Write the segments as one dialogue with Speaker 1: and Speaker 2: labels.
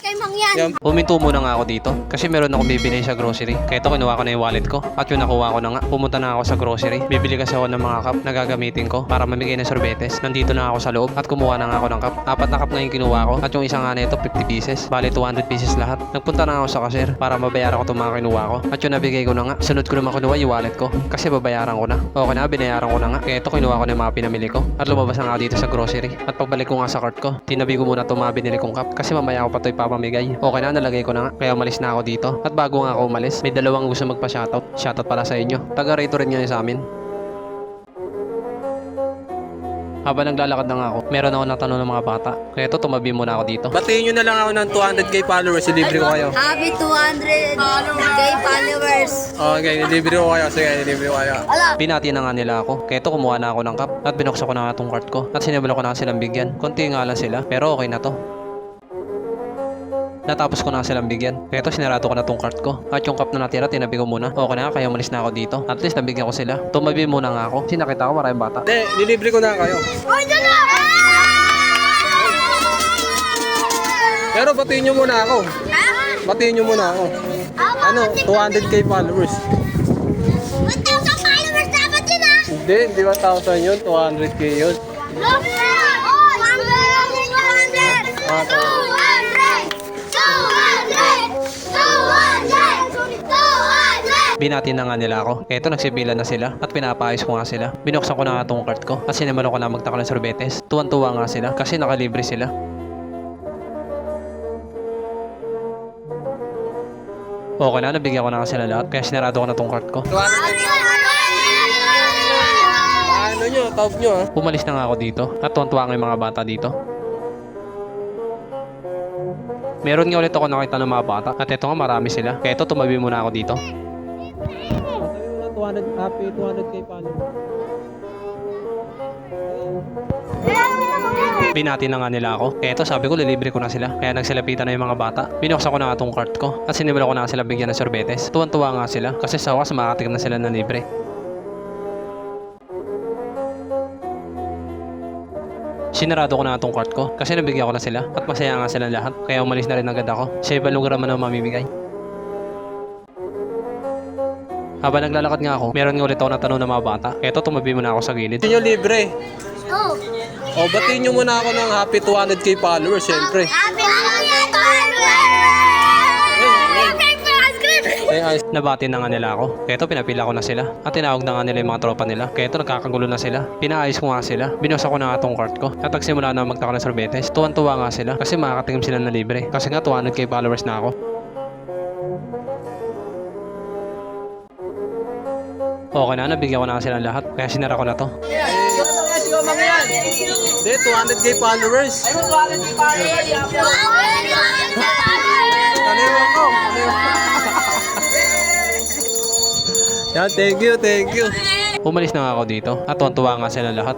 Speaker 1: kay Mangyan.
Speaker 2: Yan. Huminto muna nga ako dito kasi meron akong bibili sa grocery. Kaya ito kinuha ko na yung wallet ko at yung nakuha ko na nga. Pumunta na ako sa grocery. Bibili kasi ako ng mga cup na gagamitin ko para mamigay ng sorbetes. Nandito na ako sa loob at kumuha na nga ako ng cup. 4 na cup na yung kinuha ko at yung isang nga nito 50 pieces. Bali 200 pieces lahat. Nagpunta na ako sa cashier para mabayaran ko itong mga kinuha ko. At yung nabigay ko na nga. Sunod ko naman kinuha yung wallet ko kasi babayaran ko na. Okay na, binayaran ko na nga. Kaya ito kinuha ko na yung mga pinamili ko. At lumabas na nga dito sa grocery. At pagbalik ko nga sa cart ko, tinabi ko muna itong mga binili kong cup kasi mamaya ako pa ito ipapamigay. Okay na, nalagay ko na nga. Kaya umalis na ako dito. At bago nga ako umalis, may dalawang gusto magpa-shoutout. Shoutout pala sa inyo. Taga rito rin ngayon sa amin. Habang naglalakad na nga ako, meron ako natanong ng mga bata. Kaya ito, tumabi muna ako dito. Batiin nyo na lang ako ng 200k followers. Libre ko kayo.
Speaker 1: Happy 200k followers.
Speaker 2: Okay, libre ko kayo. Sige, libre ko kayo. Binati na nga nila ako. Kaya ito, kumuha na ako ng cup. At binuksan ko na nga itong cart ko. At sinibala ko na silang bigyan. Konti nga lang sila. Pero okay na to. Natapos ko na silang bigyan. Kaya ito, sinarado ko na tong cart ko. At yung cup na natira, tinabi ko muna. Okay na, kaya umalis na ako dito. At least nabigyan ko sila. Tumabi muna nga ako. Sinakita ko maraming bata. Hindi, nilibre ko na kayo. Pero batiin nyo muna ako. Batiin nyo muna ako. Ano, 200k followers.
Speaker 1: 1,000 followers dapat yun ah!
Speaker 2: Hindi 1,000 yun. 200k yun.
Speaker 1: 200! 200!
Speaker 2: Binati na nga nila ako. Kaya ito, nagsibilan na sila at pinapaayos ko nga sila. Binuksan ko na nga itong cart ko at sinimalo ko na magtaka ng sorbetes. Tuwan-tuwa nga sila kasi nakalibre sila. Okay na, nabigyan ko na nga sila lahat kaya sinarado ko na itong cart ko. Ano nyo? Taob nyo ha? Umalis na nga ako dito at tuwan-tuwa nga yung mga bata dito. Meron nga ulit ako nakita ng mga bata at ito nga marami sila. Kaya ito, tumabi muna ako dito. Happy 200k followers. Binati na nga nila ako. Kaya ito, sabi ko lilibre ko na sila. Kaya nagsilapitan na yung mga bata. Binuksan ko na nga itong cart ko at sinimula ko na sila bigyan ng sorbetes. Tuwan-tuwa nga sila kasi sa wakas makatikim na sila ng libre. Sinarado ko na itong cart ko kasi nabigyan ko na sila at masaya nga sila lahat. Kaya umalis na rin agad ako. Sa ibang lugar naman ang mamimigay. Habang naglalakad nga ako, meron nga ulit ako natanong ng mga bata. Eto, tumabi muna ako sa gilid. Hindi nyo libre.
Speaker 1: Oh!
Speaker 2: O, batiin nyo muna ako ng happy 200k followers, syempre.
Speaker 1: Happy 200k followers!
Speaker 2: Nabati na nga nila ako. Kaya ito, pinapila ko na sila. At tinawag na nga nila yung mga tropa nila. Kaya ito, nagkakagulo na sila. Pinaayos ko nga sila. Binusa ko na nga itong cart ko. At nagsimula na magtaka ng sorbetes. Tuwan-tuwa nga sila kasi makakatingin sila na libre. Kasi nga 200k followers na ako. Okay na, nabigyan ko na sila lahat. Kaya sinara ko na to. Hindi, 200k followers. 200k followers. Taniwan ko. Yan, thank you, thank you. Umalis na nga ako dito. At tuwan-tuwa nga sila lahat.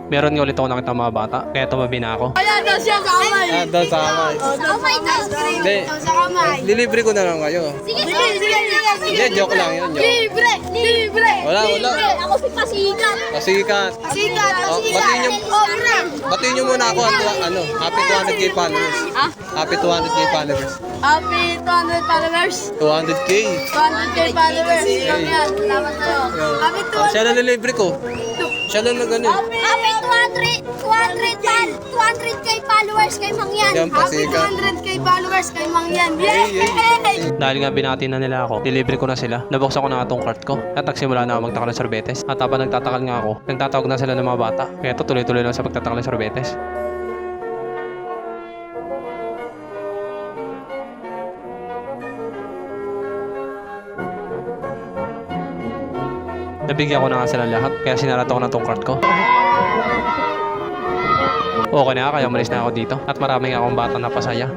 Speaker 2: Meron nga ulit ako nakita mga bata. Kaya tumabi na ako.
Speaker 1: Wala daw siya kamay.
Speaker 2: Doon sa kamay.
Speaker 1: Kamay daw.
Speaker 2: Hindi.
Speaker 1: Sa kamay.
Speaker 2: Nilibre ko na lang kayo.
Speaker 1: Sige, sige.
Speaker 2: Hindi, joke lang yun. Joke.
Speaker 1: Libre! Libre!
Speaker 2: Wala.
Speaker 1: Ako si Pasikat.
Speaker 2: Pasikat.
Speaker 1: Pasikat.
Speaker 2: Oh, batiin nyo muna ako ano, happy 200k followers. Happy 200k followers.
Speaker 1: Happy 200 followers.
Speaker 2: 200k.
Speaker 1: 200k followers. Yan, salamat sa'yo. Happy
Speaker 2: Siya na nilibre ko. Siya na nag-ano.
Speaker 1: Happy 200k followers kay Mangyan.
Speaker 2: Yan,
Speaker 1: Happy
Speaker 2: Pasikat.
Speaker 1: 200k followers kay Mangyan. Yay!
Speaker 2: Dahil nga binati na nila ako, nilibre ko na sila. Nabuksan ko na itong cart ko. At nagsimula na ako magtaka ng sorbetes. At habang nagtatakal nga ako, nagtatawag na sila ng mga bata. Kaya ito, tuloy-tuloy lang sa pagtatakal ng sorbetes. Nabigyan ko na nga sila lahat, kaya sinarado ko na itong cart ko. Okay na, kaya umalis na ako dito. At maraming akong bata na pasaya.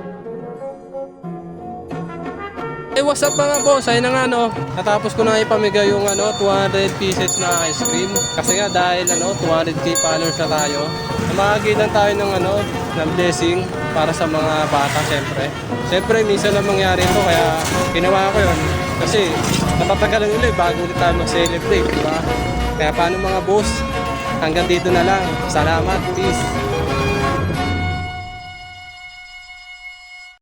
Speaker 2: Hey, what's up mga boss? Ayun na nga natapos ko na ipamigay yung 200 pieces na ice cream. Kasi nga dahil 200k followers na tayo, namagilan tayo ng blessing para sa mga bata syempre. Syempre minsan lang mangyari ito kaya ginawa ko yun. Kasi natatagalan ulit bago ulit tayo mag-celebrate, diba? Kaya paano mga boss? Hanggang dito na lang. Salamat, peace.